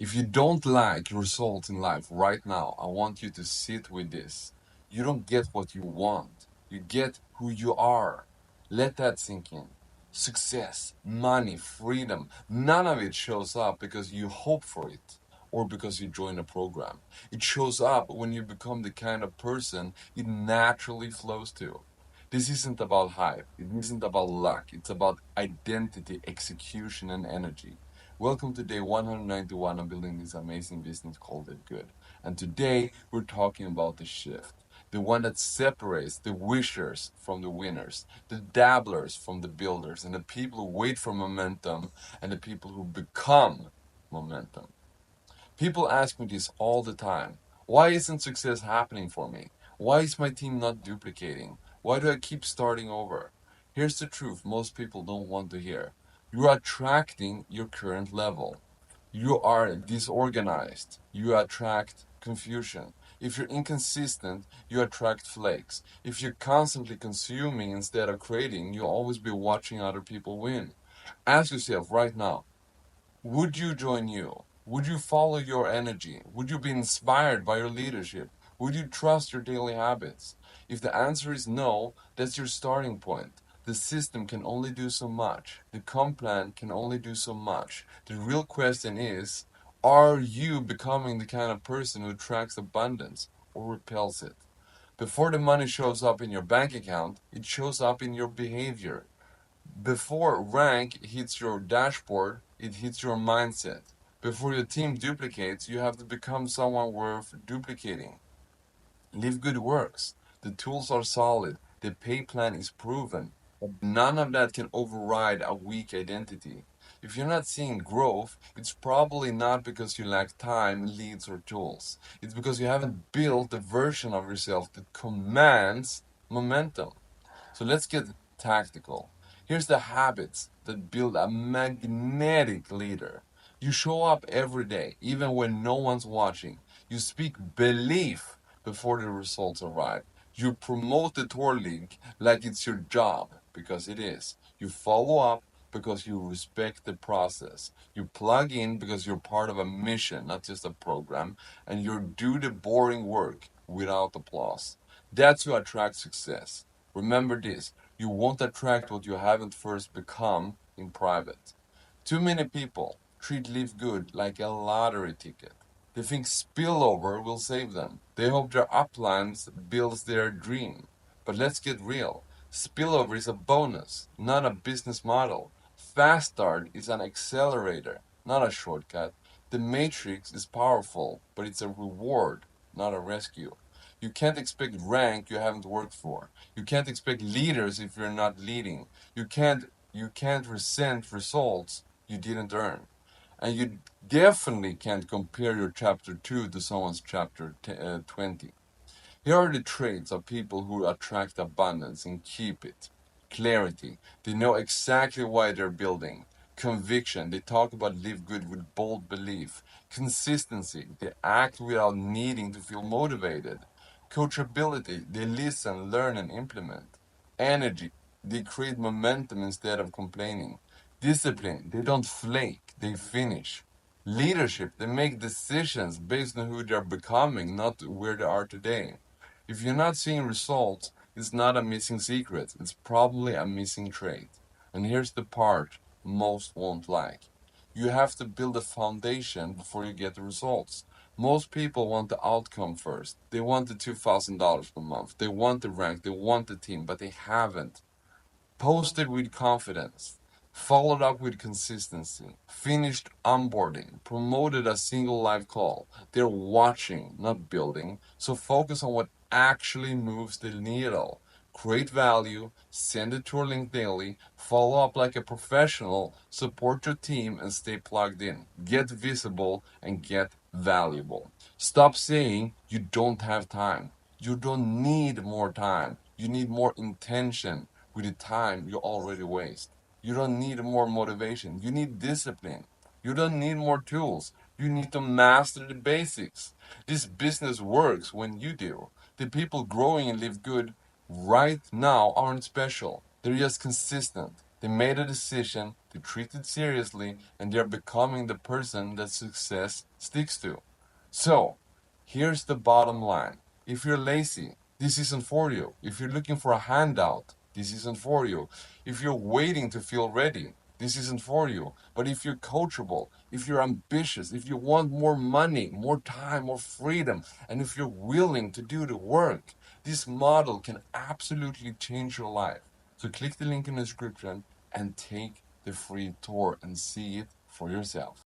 If you don't like results in life right now, I want you to sit with this. You don't get what you want. You get who you are. Let that sink in. Success, money, freedom, none of it shows up because you hope for it or because you join a program. It shows up when you become the kind of person it naturally flows to. This isn't about hype. It isn't about luck. It's about identity, execution, and energy. Welcome to day 191 of building this amazing business called LiveGood. And today we're talking about the shift, the one that separates the wishers from the winners, the dabblers from the builders, and the people who wait for momentum and the people who become momentum. People ask me this all the time. Why isn't success happening for me? Why is my team not duplicating? Why do I keep starting over? Here's the truth most people don't want to hear. You're attracting your current level. You are disorganized. You attract confusion. If you're inconsistent, you attract flakes. If you're constantly consuming instead of creating, you'll always be watching other people win. Ask yourself right now, would you join you? Would you follow your energy? Would you be inspired by your leadership? Would you trust your daily habits? If the answer is no, that's your starting point. The system can only do so much. The comp plan can only do so much. The real question is, are you becoming the kind of person who attracts abundance or repels it? Before the money shows up in your bank account, it shows up in your behavior. Before rank hits your dashboard, it hits your mindset. Before your team duplicates, you have to become someone worth duplicating. LiveGood works. The tools are solid. The pay plan is proven. But none of that can override a weak identity. If you're not seeing growth, it's probably not because you lack time, leads, or tools. It's because you haven't built the version of yourself that commands momentum. So let's get tactical. Here's the habits that build a magnetic leader. You show up every day, even when no one's watching. You speak belief before the results arrive. You promote the tour league like it's your job, because it is. You follow up because you respect the process. You plug in because you're part of a mission, not just a program, and you do the boring work without applause. That's who attracts success. Remember this, you won't attract what you haven't first become in private. Too many people treat LiveGood like a lottery ticket. They think spillover will save them. They hope their uplines builds their dream. But let's get real. Spillover is a bonus, not a business model. Fast start is an accelerator, not a shortcut. The matrix is powerful, but it's a reward, not a rescue. You can't expect rank you haven't worked for. You can't expect leaders if you're not leading. You can't resent results you didn't earn. And you definitely can't compare your chapter 2 to someone's chapter 20. Here are the traits of people who attract abundance and keep it. Clarity. They know exactly why they're building. Conviction. They talk about LiveGood with bold belief. Consistency. They act without needing to feel motivated. Coachability. They listen, learn, and implement. Energy. They create momentum instead of complaining. Discipline. They don't flake, they finish. Leadership. They make decisions based on who they're becoming, not where they are today. If you're not seeing results, it's not a missing secret, it's probably a missing trait. And here's the part most won't like. You have to build a foundation before you get the results. Most people want the outcome first. They want the $2,000 per month. They want the rank. They want the team, but they haven't. Posted with confidence, followed up with consistency, finished onboarding, promoted a single live call. They're watching, not building. So focus on what actually moves the needle. Create value, send it to your link daily, follow up like a professional, support your team, and stay plugged in. Get visible and get valuable. Stop saying you don't have time. You don't need more time. You need more intention with the time you already waste. You don't need more motivation. You need discipline. You don't need more tools. You need to master the basics. This business works when you do. The people growing and LiveGood right now aren't special. They're just consistent. They made a decision, they treat it seriously, and they're becoming the person that success sticks to. So, here's the bottom line. If you're lazy, this isn't for you. If you're looking for a handout, this isn't for you. If you're waiting to feel ready, this isn't for you. But if you're coachable, if you're ambitious, if you want more money, more time, more freedom, and if you're willing to do the work, this model can absolutely change your life. So click the link in the description and take the free tour and see it for yourself.